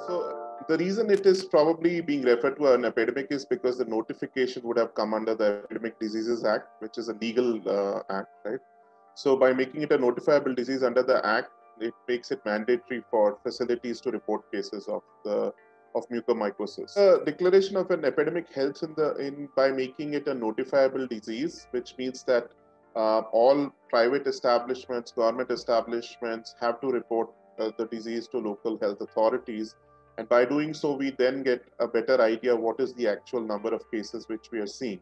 So the reason it is probably being referred to an epidemic is because the notification would have come under the Epidemic Diseases Act, which is a legal act, right? So by making it a notifiable disease under the act, it makes it mandatory for facilities to report cases of mucormycosis. The declaration of an epidemic helps in by making it a notifiable disease, which means that all private establishments, government establishments have to report the disease to local health authorities. And by doing so, we then get a better idea of what is the actual number of cases which we are seeing.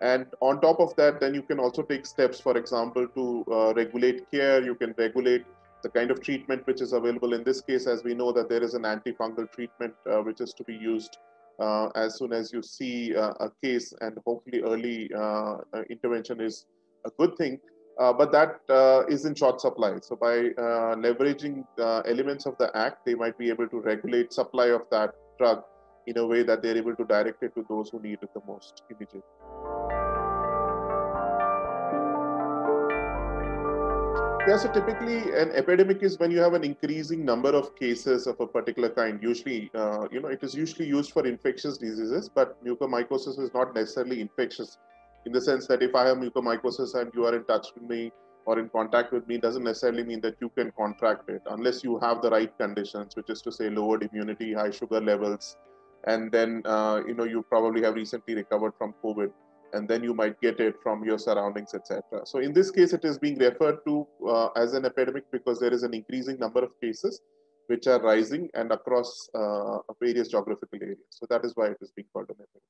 And on top of that, then you can also take steps, for example, to regulate care. You can regulate the kind of treatment which is available. In this case, as we know that there is an antifungal treatment which is to be used as soon as you see a case, and hopefully early intervention is a good thing. But that is in short supply. So by leveraging elements of the act, they might be able to regulate supply of that drug in a way that they're able to direct it to those who need it the most immediately. Yeah, so typically an epidemic is when you have an increasing number of cases of a particular kind. Usually, it is usually used for infectious diseases, but mucormycosis is not necessarily infectious in the sense that if I have mucormycosis and you are in touch with me or in contact with me, doesn't necessarily mean that you can contract it unless you have the right conditions, which is to say lowered immunity, high sugar levels, and then, you probably have recently recovered from COVID, and then you might get it from your surroundings, etc. So in this case, it is being referred to as an epidemic because there is an increasing number of cases which are rising and across various geographical areas. So that is why it is being called an epidemic.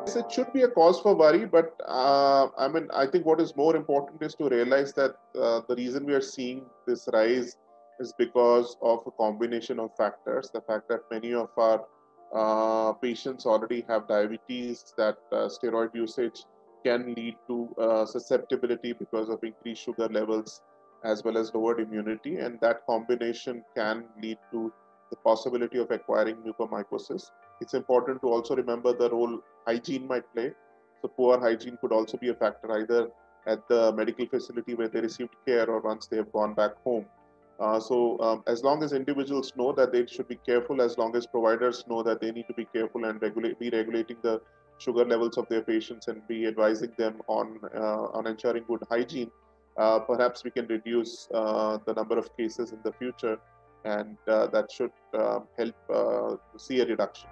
Yes, it should be a cause for worry, but I think what is more important is to realize that the reason we are seeing this rise is because of a combination of factors. The fact that many of our patients already have diabetes, that steroid usage can lead to susceptibility because of increased sugar levels as well as lowered immunity, and that combination can lead to the possibility of acquiring mucormycosis. It's important to also remember the role hygiene might play. So poor hygiene could also be a factor, either at the medical facility where they received care or once they have gone back home. As long as individuals know that they should be careful, as long as providers know that they need to be careful and be regulating the sugar levels of their patients and be advising them on ensuring good hygiene, perhaps we can reduce the number of cases in the future, and that should help see a reduction.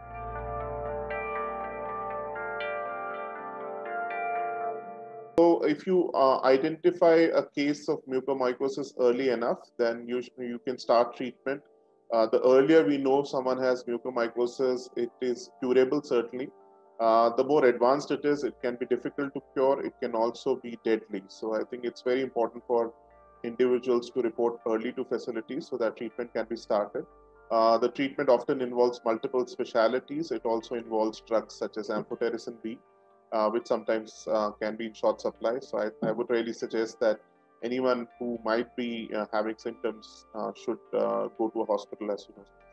So if you identify a case of mucormycosis early enough, then you can start treatment. The earlier we know someone has mucormycosis, it is curable certainly. The more advanced it is, it can be difficult to cure. It can also be deadly. So I think it's very important for individuals to report early to facilities so that treatment can be started. The treatment often involves multiple specialties. It also involves drugs such as amphotericin B, which sometimes can be in short supply. So I would really suggest that anyone who might be having symptoms should go to a hospital as soon as possible.